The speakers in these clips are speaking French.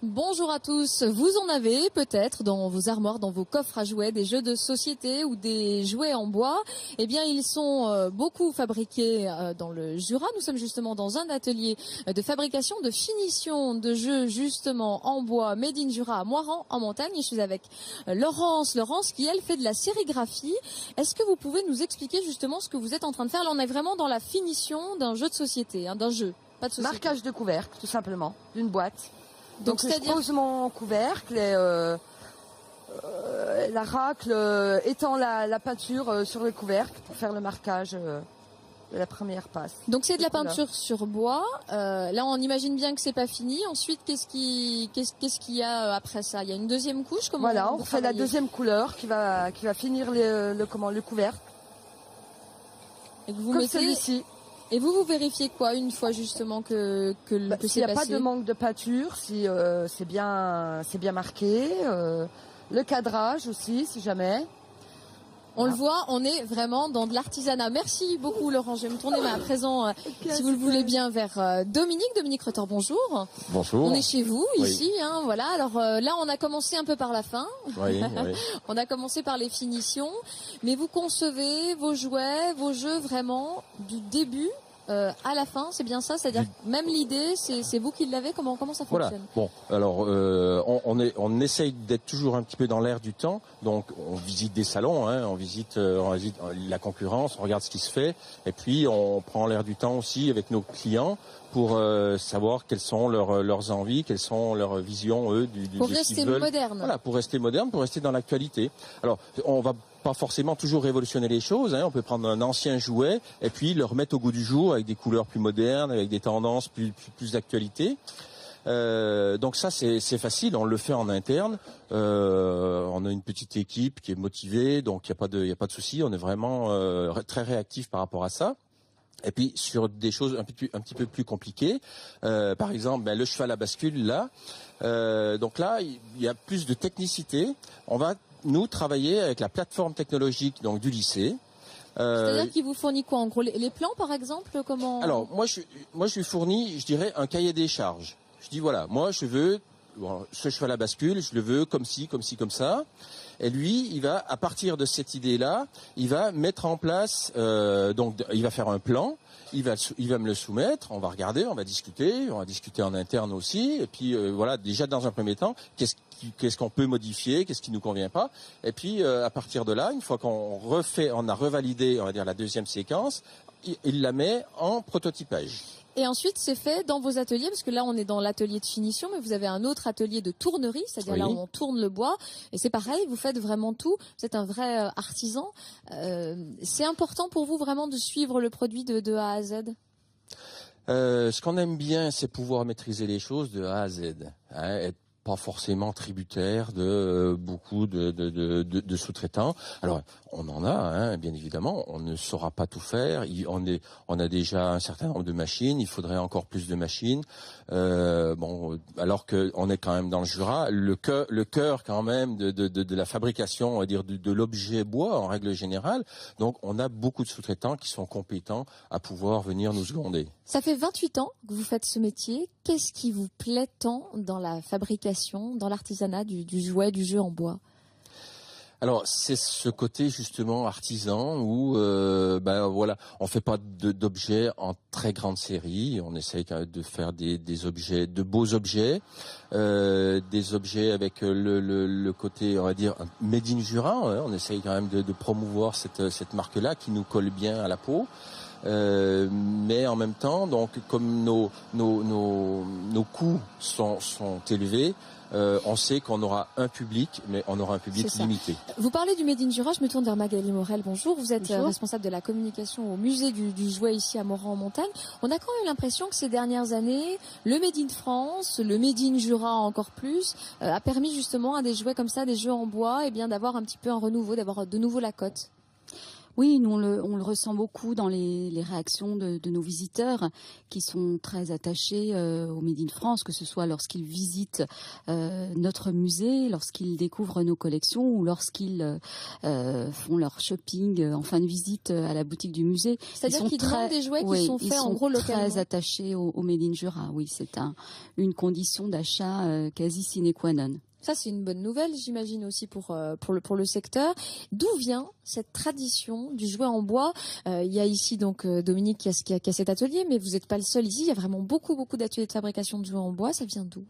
Bonjour à tous. Vous en avez peut-être dans vos armoires, dans vos coffres à jouets, des jeux de société ou des jouets en bois. Eh bien, ils sont beaucoup fabriqués dans le Jura. Nous sommes justement dans un atelier de fabrication, de finition de jeux justement en bois, made in Jura à Moirans en montagne. Et je suis avec Laurence qui elle fait de la sérigraphie. Est-ce que vous pouvez nous expliquer justement ce que vous êtes en train de faire? Là, on est vraiment dans la finition d'un jeu de société, d'un jeu, pas de société. Marquage de couvercle, tout simplement, d'une boîte. Donc je c'est-à-dire pose mon couvercle et la racle étend la peinture sur le couvercle pour faire le marquage de la première passe. Donc c'est de la peinture sur bois. Là on imagine bien que c'est pas fini. Ensuite qu'est-ce qu'il y a après ça? Il y a une deuxième couche. Comment voilà, on refait la deuxième couleur qui va finir le couvercle. Et que vous comme mettez celui-ci. Et vous vérifiez quoi une fois justement que c'est passé? S'il n'y a pas de manque de peinture, si c'est bien marqué, le cadrage aussi, si jamais. On le voit, on est vraiment dans de l'artisanat. Merci beaucoup Laurent. Je vais me tourner à présent, si vous le voulez bien, vers Dominique Reuter. Bonjour. Bonjour. On est chez vous, oui. ici. Voilà. Alors là, on a commencé un peu par la fin. Oui, oui. On a commencé par les finitions. Mais vous concevez vos jouets, vos jeux vraiment du début à la fin, c'est bien ça? C'est-à-dire même l'idée, c'est vous qui l'avez? Comment ça fonctionne? Voilà. Bon, alors on essaye d'être toujours un petit peu dans l'air du temps. Donc on visite des salons, on visite la concurrence, on regarde ce qui se fait, et puis on prend l'air du temps aussi avec nos clients pour savoir quelles sont leurs envies, quelles sont leurs visions eux pour de ce qu'ils rester veulent. Moderne. Voilà, pour rester moderne, pour rester dans l'actualité. Alors on va pas forcément toujours révolutionner les choses. On peut prendre un ancien jouet et puis le remettre au goût du jour avec des couleurs plus modernes, avec des tendances plus d'actualité. Donc ça c'est facile, on le fait en interne. On a une petite équipe qui est motivée, donc il y a pas de souci. On est vraiment très réactif par rapport à ça. Et puis sur des choses un petit peu plus compliquées, par exemple le cheval à bascule là. Donc là il y a plus de technicité. On va nous travailler avec la plateforme technologique donc du lycée. C'est-à-dire qu'il vous fournit quoi en gros? Les plans par exemple? Comment? Alors moi je lui fournis, je dirais, un cahier des charges. Je dis voilà, moi je veux ce cheval à bascule, je le veux comme ci, comme ça. Et lui, il va, à partir de cette idée-là, il va mettre en place, donc il va faire un plan, il va me le soumettre, on va regarder, on va discuter en interne aussi, et puis voilà, déjà dans un premier temps, qu'est-ce qu'on peut modifier, qu'est-ce qui nous convient pas, et puis à partir de là, une fois on a revalidé, on va dire la deuxième séquence, il la met en prototypage. Et ensuite, c'est fait dans vos ateliers, parce que là, on est dans l'atelier de finition, mais vous avez un autre atelier de tournerie, c'est-à-dire là où on tourne le bois. Et c'est pareil, vous faites vraiment tout. Vous êtes un vrai artisan. C'est important pour vous vraiment de suivre le produit de A à Z? Ce qu'on aime bien, c'est pouvoir maîtriser les choses de A à Z. Être pas forcément tributaire de beaucoup de sous-traitants. Alors on en a, bien évidemment, on ne saura pas tout faire. On a déjà un certain nombre de machines, il faudrait encore plus de machines. Alors que on est quand même dans le Jura, le cœur quand même de la fabrication, on va dire de l'objet bois en règle générale. Donc on a beaucoup de sous-traitants qui sont compétents à pouvoir venir nous seconder. Ça fait 28 ans que vous faites ce métier. Qu'est-ce qui vous plaît tant dans la fabrication, dans l'artisanat du jouet, du jeu en bois? Alors c'est ce côté justement artisan où voilà, on fait pas d'objets en très grande série, on essaye de faire des objets, de beaux objets, des objets avec le côté, on va dire, made in Jura. On essaye quand même de promouvoir cette marque-là qui nous colle bien à la peau. Mais en même temps, donc comme nos coûts sont élevés, on sait qu'on aura un public, mais on aura un public limité. Vous parlez du Made in Jura, je me tourne vers Magali Morel. Bonjour, vous êtes Bonjour. responsable de la communication au musée du jouet ici à Moirans en montagne. On a quand même l'impression que ces dernières années, le Made in France, le Made in Jura encore plus, a permis justement à des jouets comme ça, des jeux en bois, d'avoir un petit peu un renouveau, d'avoir de nouveau la cote. Oui, nous on le ressent beaucoup dans les réactions de nos visiteurs qui sont très attachés au Made in France, que ce soit lorsqu'ils visitent notre musée, lorsqu'ils découvrent nos collections ou lorsqu'ils font leur shopping en fin de visite à la boutique du musée. C'est-à-dire qu'ils demandent des jouets qui sont faits en gros localement. Très attachés au Made in Jura. Oui, c'est une condition d'achat quasi sine qua non. Ça, c'est une bonne nouvelle, j'imagine aussi pour le secteur. D'où vient cette tradition du jouet en bois? Il y a ici donc Dominique qui a cet atelier, mais vous n'êtes pas le seul ici. Il y a vraiment beaucoup d'ateliers de fabrication de jouets en bois. Ça vient d'où?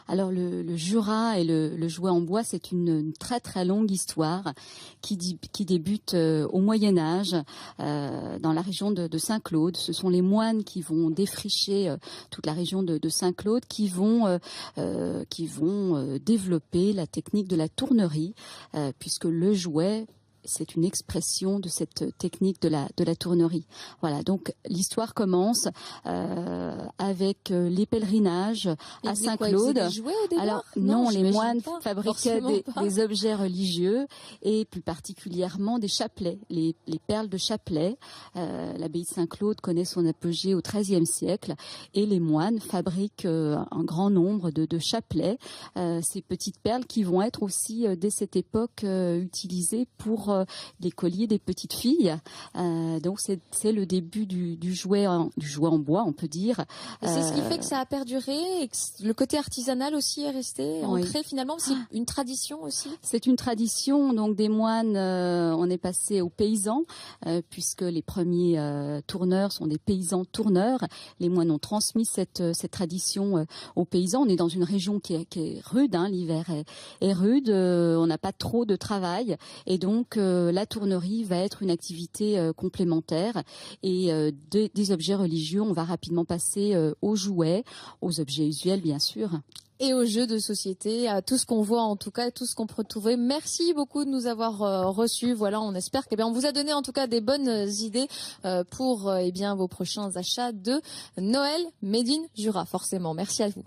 Alors le Jura et le jouet en bois, c'est une très très longue histoire qui débute au Moyen Âge dans la région de Saint-Claude. Ce sont les moines qui vont défricher toute la région de Saint-Claude, qui vont développer la technique de la tournerie, puisque le jouet, c'est une expression de cette technique de la tournerie. Voilà, donc l'histoire commence avec les pèlerinages à Saint-Claude. Alors non, les moines fabriquaient des objets religieux et plus particulièrement des chapelets, les perles de chapelet. L'abbaye de Saint-Claude connaît son apogée au XIIIe siècle et les moines fabriquent un grand nombre de chapelets, ces petites perles qui vont être aussi dès cette époque utilisées pour les colliers des petites filles. Donc c'est le début du jouet en bois, on peut dire. Et c'est ce qui fait que ça a perduré et que le côté artisanal aussi est resté ancré finalement. C'est une tradition aussi. C'est une tradition. Donc des moines, on est passé aux paysans puisque les premiers tourneurs sont des paysans tourneurs. Les moines ont transmis cette tradition aux paysans. On est dans une région qui est rude, hein, l'hiver est rude. On n'a pas trop de travail et donc la tournerie va être une activité complémentaire et des objets religieux, on va rapidement passer aux jouets, aux objets usuels bien sûr. Et aux jeux de société, à tout ce qu'on voit en tout cas, tout ce qu'on peut trouver. Merci beaucoup de nous avoir reçus. Voilà, on espère on vous a donné en tout cas des bonnes idées pour vos prochains achats de Noël Made in Jura, forcément. Merci à vous.